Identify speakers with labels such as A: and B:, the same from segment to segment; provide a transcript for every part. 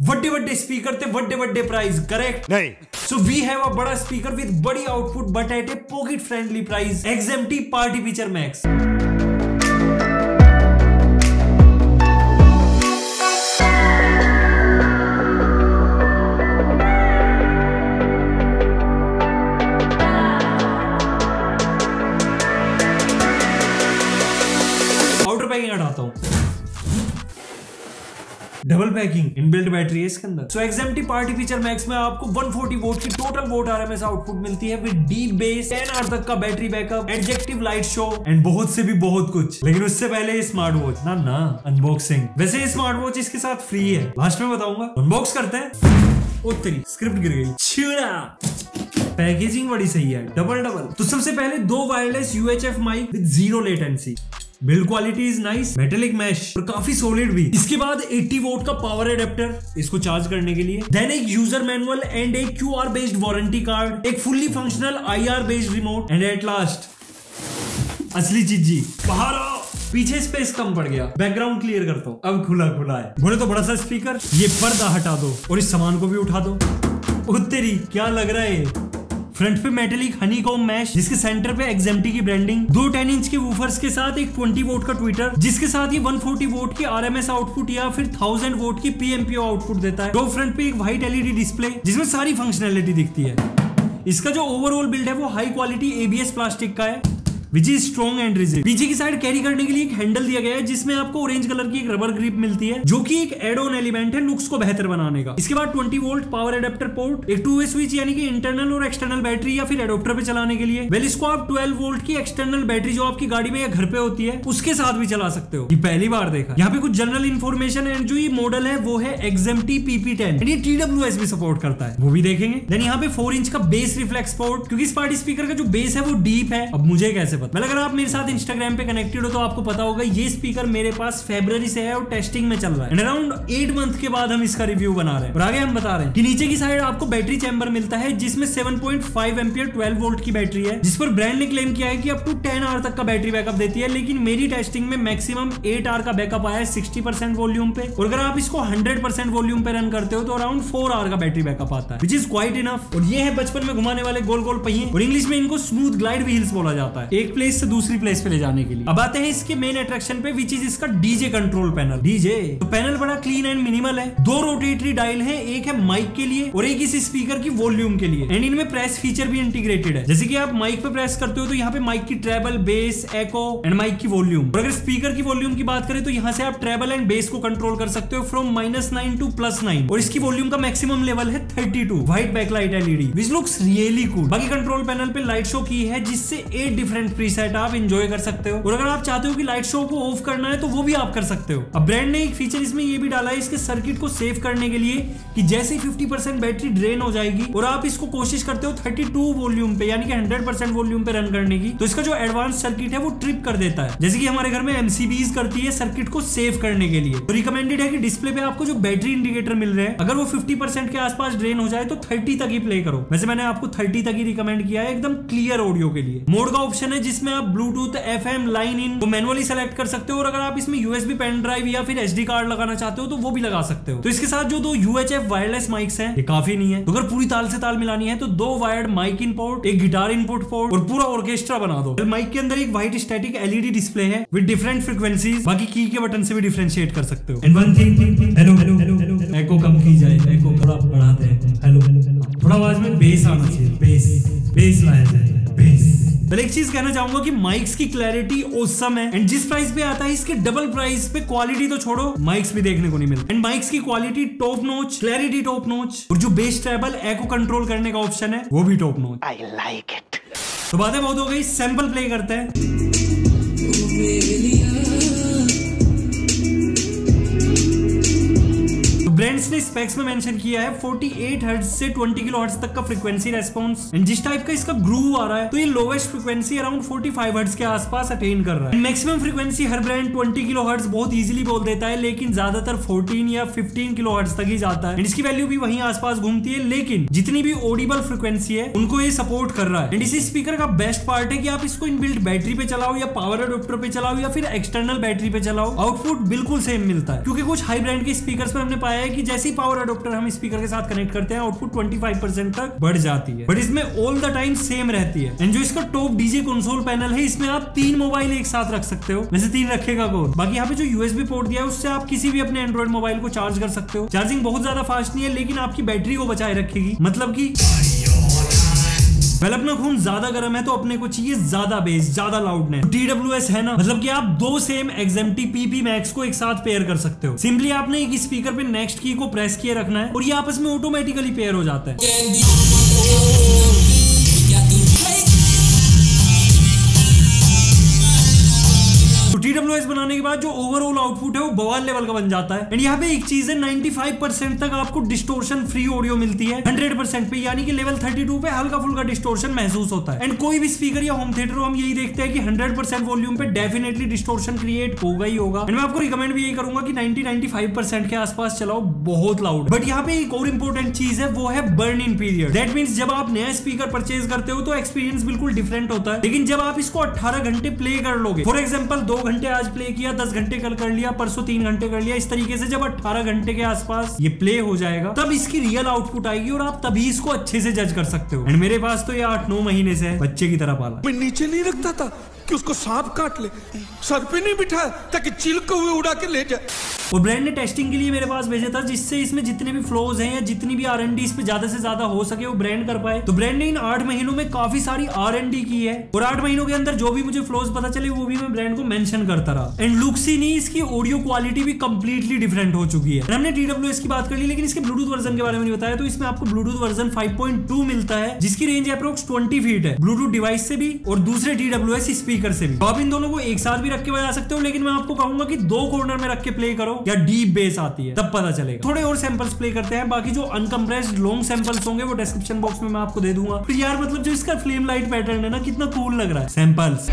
A: बड़े बड़े स्पीकर थे, बड़े बड़े प्राइस, करेक्ट?
B: नहीं।
A: सो वी हैव अ बड़ा स्पीकर विद बड़ी output but at A pocket friendly price, XMT party feature max. Outer packing हटाता हूं, डबल पैकिंग, इनबिल्ट बैटरी है इसके अंदर। सो XMT पार्टी फीचर मैक्स में आपको 140 वोट की टोटल वोट RMS आउटपुट मिलती है विद डीप बेस, 10 आवर तक का battery backup, adjective light show and बहुत से भी बहुत कुछ। लेकिन उससे पहले ये स्मार्ट वॉच ना अनबॉक्सिंग। वैसे ये स्मार्ट वॉच इसके साथ फ्री है, लास्ट में बताऊंगा। अनबॉक्स करते हैं। ओ तेरी स्क्रिप्ट गिर गई, छिड़ा। पैकेजिंग बड़ी सही है, डबल। तो सबसे पहले 2 wireless UHF mic with 0 latency. Build quality is nice, metallic mesh और काफी सॉलिड भी। इसके बाद 80 वोट का पावर एडेप्टर इसको चार्ज करने के लिए, देन एक यूजर मैनुअल एंड एक QR बेस्ड वारंटी कार्ड, एक fully functional IR based remote and at last असली चीज जी, बाहर आओ। पीछे स्पेस कम पड़ गया, बैकग्राउंड क्लियर करता हूँ, अब खुला है। बोले तो बड़ा सा स्पीकर, ये पर्दा हटा दो और इस सामान को भी उठा दो। ओ तेरी, क्या लग रहा है? फ्रंट पे मेटेलिक हनीकॉम मैश जिसके सेंटर पे XMT की ब्रांडिंग, 2 10 इंच के वूफर्स के साथ एक 20 वोट का ट्विटर जिसके साथ ये 140 वोट की RMS आउटपुट या फिर 1000 वोट की PMPO आउटपुट देता है। दो फ्रंट पे एक व्हाइट LED डिस्प्ले जिसमें सारी फंक्शनैलिटी दिखती है। इसका जो ओवरऑल बिल्ड है वो हाई क्वालिटी ABS प्लास्टिक का है which is strong and rigid. पीछे की साइड कैरी करने के लिए एक हैंडल दिया गया है जिसमें आपको ऑरेंज कलर की एक रबर ग्रिप मिलती है जो कि एक एड ऑन एलिमेंट है लुक्स को बेहतर बनाने का। इसके बाद 20 वोल्ट पावर एडेप्टर पोर्ट, एक 2 वे स्विच यानी कि इंटरनल और एक्सटर्नल बैटरी या फिर एडोप्टर पे चलाने के लिए। वेल इसको आप 12 वोल्ट की एक्सटर्नल बैटरी जो आपकी गाड़ी में या घर पे होती है उसके साथ भी चला सकते हो। ये पहली बार देखा। यहाँ पे कुछ जनरल इन्फॉर्मेशन एंड जो ये मॉडल है वो है XMT PP10 ये TWS भी सपोर्ट करता है, वो भी देखेंगे। देन यहाँ पे 4 इंच का बेस रिफ्लेक्स पोर्ट, क्योंकि इस पार्टी स्पीकर का जो बेस है वो डीप है। अब मुझे कैसे पता? अगर आप मेरे इंस्टाग्राम पे कनेक्टेड हो तो आपको पता होगा ये स्पीकर मेरे पास फरवरी से है और टेस्टिंग में चल रहा है। अराउंड 8 मंथ के बाद हम इसका रिव्यू बना रहे हैं। और आगे हम बता रहे हैं कि नीचे की साइड आपको बैटरी चैम्बर मिलता है जिसमें 7.5 एम्पियर 12 वोल्ट की बैटरी है, जिस पर ब्रांड ने क्लेम किया है कि अप टू 10 आवर तक का बैटरी बैकअप देती है। लेकिन मेरी टेस्टिंग में मैक्सिमम 8 आवर का बैकअप आया है 60% वॉल्यूम पे, और अगर आप इसको 100% वॉल्यूम पे रन करते हो तो अराउंड 4 आवर का बैटरी बैकअप आता है विच इज क्वाइट इनफ। और ये है बचपन में घुमाने वाले गोल गोल पहिए, और इंग्लिश में इनको स्मूथ ग्लाइड व्हील्स बोला जाता है, एक प्लेस से दूसरी प्लेस पे ले जाने के लिए। अब आते हैं इसके मेन अट्रैक्शन पे विच इज इसका DJ कंट्रोल पैनल। DJ तो पैनल बड़ा क्लीन एंड मिनिमल है। 2 रोटेटरी डायल है, एक है माइक के लिए और एक इस स्पीकर की वॉल्यूम के लिए, एंड इनमें प्रेस फीचर भी इंटीग्रेटेड है। जैसे कि आप माइक पे प्रेस करते हो तो यहाँ पे माइक की treble, bass, echo and mic की वॉल्यूम। और अगर स्पीकर की वॉल्यूम की बात करें तो यहाँ से आप ट्रेबल एंड बेस को कंट्रोल कर सकते हो फ्रॉम -9 to +9, और इसकी वॉल्यूम का मैक्सिमम लेवल है 32। White backlight LED which looks really cool. बाकी कंट्रोल पैनल पे लाइट शो की है जिससे 8 डिफरेंट प्रीसेट आप एंजॉय कर सकते हो, और अगर आप चाहते हो कि लाइट शो को ऑफ करना है तो वो भी आप कर सकते हो। अब ब्रांड ने एक फीचर इसमें ये भी डाला है इसके सर्किट को सेव करने के लिए कि जैसे 50% बैटरी ड्रेन हो जाएगी और आप इसको कोशिश करते हो 32 वॉल्यूम पे यानी कि 100% वॉल्यूम पे रन करने की, तो इसका जो एडवांस सर्किट है वो ट्रिप कर देता है, जैसे कि हमारे घर में MCBs करती है सर्किट को सेव करने के लिए। तो रिकमेंडेड है कि डिस्प्ले पे आपको जो बैटरी इंडिकेटर मिल रहे हैं अगर वो 50% के आसपास ड्रेन हो जाए तो 30 तक ही प्ले करो। वैसे मैंने आपको 30 तक ही रिकमेंड किया है एकदम क्लियर ऑडियो के लिए। मोड का ऑप्शन है जिसमें आप ब्लूटूथ, FM, लाइन इन वो मैनुअली सेलेक्ट कर सकते हो, और अगर आप इसमें USB पेन ड्राइव या फिर SD कार्ड लगाना चाहते हो तो वो भी लगा सकते हो। तो इसके साथ जो 2 UHF वायरलेस माइक्स हैं ये काफी नहीं है, तो अगर पूरी ताल से ताल मिलानी है तो 2 वायर्ड माइक इन पोर्ट, एक गिटार इनपुट पोर्ट और पूरा ऑर्केस्ट्रा बना दो। माइक के अंदर एक व्हाइट स्टैटिक LED डिस्प्ले है विद डिफरेंट फ्रीक्वेंसीज, बाकी की के बटन से भी डिफरेंशिएट कर सकते हो। एंड वन थिंग, हेलो एको कम की जाए, एको थोड़ा बढ़ाते हैं, हेलो थोड़ा आवाज में बेस आना चाहिए, बेस लाया जाए, बेस। एक चीज कहना चाहूंगा कि माइक्स की क्लैरिटी ऑसम है, एंड जिस प्राइस पे आता है इसके डबल प्राइस पे क्वालिटी तो छोड़ो माइक्स भी देखने को नहीं मिलते। एंड माइक्स की quality top notch, clarity top notch, और जो बेस ट्रेबल एको कंट्रोल करने का ऑप्शन है वो भी top notch. I like it. तो बातें बहुत हो गई, सैंपल प्ले करते हैं। ब्रांड्स ने स्पेक्स में मेंशन किया है 48 हर्ट्ज से 20 किलोहर्ट्ज तक का फ्रीक्वेंसी रेस्पॉन्स, एंड जिस टाइप का इसका ग्रूव आ रहा है तो ये लोवेस्ट फ्रीक्वेंसी अराउंड 45 हर्ट्ज के आसपास अटेन कर रहा है। मैक्सिमम फ्रीक्वेंसी हर ब्रांड 20 किलोहर्ट्ज बहुत इजीली बोल देता है, लेकिन ज्यादातर 14 या 15 किलोहर्ट्ज तक ही जाता है, एंड इसकी वैल्यू भी वहीं आसपास घूमती है। लेकिन जितनी भी ऑडिबल फ्रीक्वेंसी है उनको ये सपोर्ट कर रहा है। एंड इसी स्पीकर का बेस्ट पार्ट है कि आप इसको इनबिल्ट बैटरी पे चलाओ या पावर एडोप्टर पे चलाओ या फिर एक्सटर्नल बैटरी पे चलाओ, आउटपुट बिल्कुल सेम मिलता है। क्योंकि कुछ हाई ब्रांड के स्पीकर पर हमने पाया है कि जैसे ही पावर अडोप्टर हम स्पीकर के साथ कनेक्ट करते हैं आउटपुट 25% तक बढ़ जाती है, बट इसमें ऑल द टाइम सेम रहती है। एंड जो इसका टॉप डीजे कंसोल पैनल है, इसमें आप 3 मोबाइल एक साथ रख सकते हो, वैसे 3 रखेगा कौन। बाकी यहाँ पे जो यूएसबी पोर्ट दिया है उससे आप किसी भी अपने एंड्रॉइड मोबाइल को चार्ज कर सकते हो। चार्जिंग बहुत ज्यादा फास्ट नहीं है, लेकिन आपकी बैटरी को बचाए रखेगी। मतलब कि अपना खून ज्यादा गर्म है तो अपने को चाहिए ज्यादा बेस, ज्यादा लाउडनेस। TWS है ना, मतलब कि आप 2 सेम XMT PP Max को एक साथ पेयर कर सकते हो। सिंपली आपने एक स्पीकर पे नेक्स्ट की को प्रेस किए रखना है और ये आपस में ऑटोमेटिकली पेयर हो जाता है। TWS बनाने के बाद जो ओवरऑल आउटपुट है वो बवाल लेवल का बन जाता है। एंड यहाँ पे एक चीज है, 95% तक आपको डिस्टोर्शन फ्री ऑडियो मिलती है 100% पे, यानी कि लेवल 32 पे हल्का फुल्का डिस्टोर्शन महसूस होता है। एंड कोई भी स्पीकर या होम थिएटर हम यही देखते हैं कि 100% वॉल्यूम पे डेफिनेटली डिस्टोर्शन क्रिएट होगा ही होगा। एंड मैं आपको रिकमेंड भी यही करूंगा कि 90-95% के आसपास चलाओ, बहुत लाउड। बट यहाँ पे एक और इंपॉर्टेंट चीज है, वो है burn in period. That means जब आप नया स्पीकर परचेज करते हो तो एक्सपीरियंस बिल्कुल डिफरेंट होता है, लेकिन जब आप इसको 18 घंटे प्ले कर लोगे, फॉर एग्जाम्पल 2 घंटे आज प्ले किया, 10 घंटे कल कर लिया, परसों 3 घंटे कर लिया, इस तरीके से जब 18 घंटे के आसपास ये प्ले हो जाएगा, तब इसकी रियल आउटपुट आएगी और आप तभी इसको अच्छे से जज कर सकते हो। एंड मेरे पास तो ये 8-9 महीने से बच्चे की तरह पाला।
B: मैं नीचे नहीं रखता था कि उसको सांप काट ले, सर पे नहीं बिठाया ताकि चिल को हुए उड़ा के ले जाए।
A: और ब्रांड ने टेस्टिंग के लिए मेरे पास भेजा था, जिससे इसमें जितने भी फ्लोज हैं या जितनी भी R&D इस पे ज्यादा से ज्यादा हो सके वो ब्रांड कर पाए। तो ब्रांड ने इन 8 महीनों में काफी सारी R&D की है और 8 महीनों के अंदर जो भी मुझे फ्लोज पता चले वो भी मैं ब्रांड को मेंशन करता रहा। एंड लुक्स ही नहीं, इसकी ऑडियो क्वालिटी भी कंप्लीटली डिफरेंट हो चुकी है। हमने TWS की बात कर ली, लेकिन इसके ब्लूटूथ वर्जन के बारे में नहीं बताया। तो इसमें आपको ब्लूटूथ वर्जन 5.2 मिलता है, जिसकी रेंज अप्रोक्स 20 फीट है, ब्लूटूथ डिवाइस से भी और दूसरे TWS स्पीकर से भी। तो आप इन दोनों को एक साथ भी रख के बजा सकते हो, लेकिन मैं आपको कहूंगा कि 2 कॉर्नर में रख के प्ले करो या डीप बेस आती है तब पता चलेगा। थोड़े और सैंपल्स प्ले करते हैं, बाकी जो अनकम्प्रेस्ड लॉन्ग सैंपल्स होंगे वो डिस्क्रिप्शन बॉक्स में मैं आपको दे दूंगा। तो यार मतलब जो इसका फ्लेम लाइट पैटर्न है ना, कितना कूल लग रहा है। सैंपल्स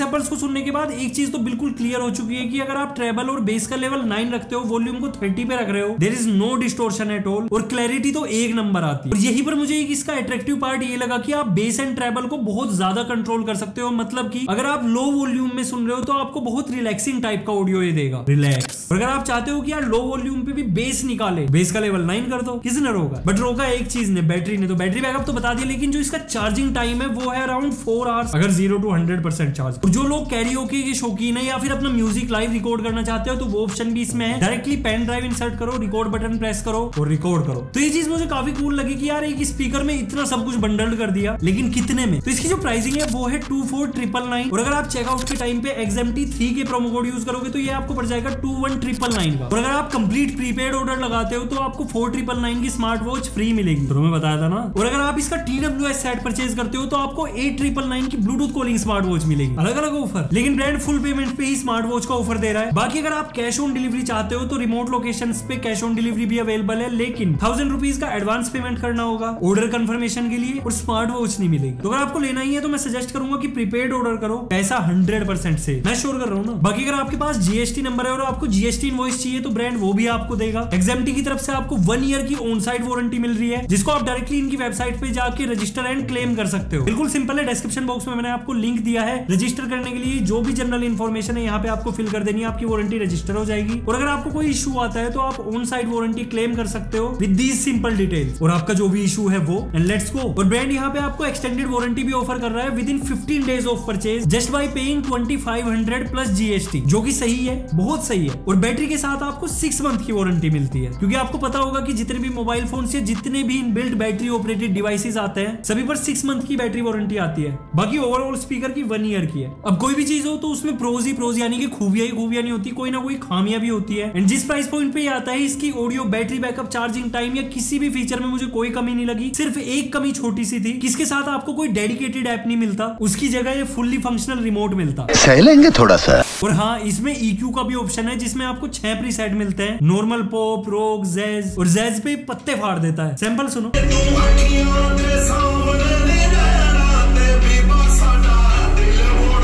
A: सैंपल्स को सुनने के बाद एक चीज तो बिल्कुल क्लियर हो चुकी है कि अगर आप ट्रेबल और बेस का लेवल 9 रखते हो, वॉल्यूम को 30 पे रख रहे हो, there is no distortion at all और क्लैरिटी तो 1 नंबर आती है। और यही पर मुझे एक इसका अट्रैक्टिव पार्ट ये लगा कि आप बेस एंड ट्रेबल को बहुत ज्यादा कंट्रोल कर सकते हो। मतलब कि अगर आप लो वॉल्यूम में सुन रहे हो तो आपको बहुत रिलैक्सिंग टाइप का ऑडियो ये देगा, रिलैक्स। और अगर आप चाहते हो कि यार लो वॉल्यूम पे भी बेस निकाले, बेस का लेवल 9 कर दो, किसने रोका। बट रोका एक चीज ने, बैटरी ने। तो बैटरी बैकअप तो बता दिया, लेकिन जो इसका चार्जिंग टाइम है वो है अराउंड 4 आवर्स अगर 0 to 100% चार्ज। और जो लोग कैरियोके के शौकीन है या फिर अपना म्यूजिक लाइव रिकॉर्ड करना चाहते हो तो वो ऑप्शन भी इसमें है। डायरेक्टली पेन ड्राइव इंसर्ट करो, रिकॉर्ड बटन प्रेस करो और रिकॉर्ड करो। तो ये चीज मुझे काफी कूल लगी कि यार एक स्पीकर में इतना सब कुछ बंडल्ड कर दिया, लेकिन कितने में। तो इसकी जो प्राइसिंग है वो है 24,999 और अगर आप चेकआउट के टाइम पे XMT 3 के प्रोमो कोड यूज करोगे तो ये आपको पड़ जाएगा 21,999 का। और अगर आप कंप्लीट प्रीपेड ऑर्डर लगाते हो तो आपको 4,999 की स्मार्ट वॉच फ्री मिलेगी, तो मैं बताया था ना। और अगर आप इसका TWS सेट परचेज करते हो तो आपको 8,999 की ब्लूटूथ कॉलिंग स्मार्ट वॉच मिलेगी। अलग अलग ऑफर, लेकिन ब्रांड फुल पेमेंट पे ही स्मार्ट वॉच का ऑफर दे रहा है। बाकी अगर आप कैश ऑन डिलीवरी चाहते हो तो रिमोट लोकेशंस पे कैश ऑन डिलीवरी भी अवेलेबल है, लेकिन 1000 रुपीज का एडवांस पेमेंट करना होगा ऑर्डर कंफर्मेशन के लिए और स्मार्ट वॉच नहीं मिलेगी। तो अगर आपको लेना ही है तो मैं सजेस्ट करूंगा कि प्रीपेड ऑर्डर करो, पैसा 100% से मैं श्योर कर रहा हूँ ना। बाकी अगर आपके पास GST नंबर है और आपको GST इनवॉइस चाहिए तो ब्रांड वो भी आपको देगा। XMT की तरफ से आपको 1 ईयर की ऑन साइट वारंटी मिल रही है, जिसको आप डायरेक्टली इनकी वेबसाइट पे जाके रजिस्टर एंड क्लेम कर सकते हो। बिल्कुल सिंपल है, डिस्क्रिप्शन बॉक्स में मैंने आपको लिंक दिया है। रजिस्टर करने के लिए जो भी जनरल इन्फॉर्मेशन है यहाँ पे आपको फिल कर देनी है, आपकी वारंटी रजिस्टर हो जाएगी। और अगर आपको कोई इशू आता है तो आप ऑन साइट वारंटी क्लेम कर सकते हो विद दीज सिंपल डिटेल्स, और आपका जो भी इशू है वो। And let's go. और ब्रांड यहाँ पे आपको एक्सटेंडेड वारंटी भी ऑफर कर रहा है with in 15 days of purchase just by paying 2500 plus GST, जो कि सही है, बहुत सही है। और बैटरी के साथ आपको 6 मंथ की वारंटी मिलती है, क्योंकि आपको पता होगा कि जितने भी मोबाइल फोन से जितने भी इनबिल्ट बैटरी ऑपरेटेड डिवाइसेस आते हैं सभी पर 6 मंथ की बैटरी वारंटी आती है। बाकी ओवरऑल स्पीकर की 1 ईयर की है। अब कोई भी चीज हो तो उसमें प्रोज ही प्रोज, यानी कि खूबियां ही खूबियां नहीं होती, कोई ना कोई खामियां भी होती है। एंड जिस प्राइस पॉइंट पे आता है, इसकी audio, battery backup, charging time या किसी भी फीचर में मुझे कोई कमी नहीं लगी। सिर्फ एक कमी छोटी सी थी, किसके साथ आपको कोई डेडिकेटेड ऐप नहीं मिलता, उसकी जगह ये फुल्ली फंक्शनल रिमोट मिलता। सह लेंगे थोड़ा सा। और हाँ, इसमें EQ का भी ऑप्शन है, जिसमें आपको 6 प्रीसेट मिलते हैं, नॉर्मल, पॉप, रॉक, जैज। और जैज पे पत्ते फाड़ देता है। सैंपल सुनो।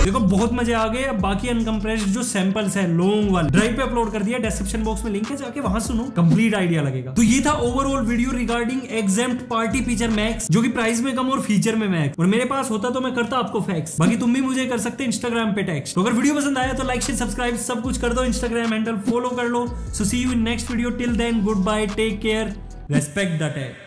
A: देखो बहुत बहुत मजे आ गए। अब बाकी अनकम्प्रेस्ड जो सैंपल्स है लॉन्ग वाले ड्राइव पे अपलोड कर दिया, डिस्क्रिप्शन बॉक्स में लिंक है, जाके वहां सुनो, कंप्लीट आइडिया लगेगा। तो ये था overall video regarding exempt party pitcher max, जो कि प्राइस में कम और फीचर में मैक्स। और मेरे पास होता तो मैं करता आपको फैक्स, बाकी तुम भी मुझे कर सकते इंस्टाग्राम पे टेक्स्ट। तो अगर वीडियो पसंद आया तो लाइक शेयर सब्सक्राइब सब कुछ कर दो, इंस्टाग्राम हैंडल फॉलो कर लो। So see you in next video, till then good bye, take care, respect the take.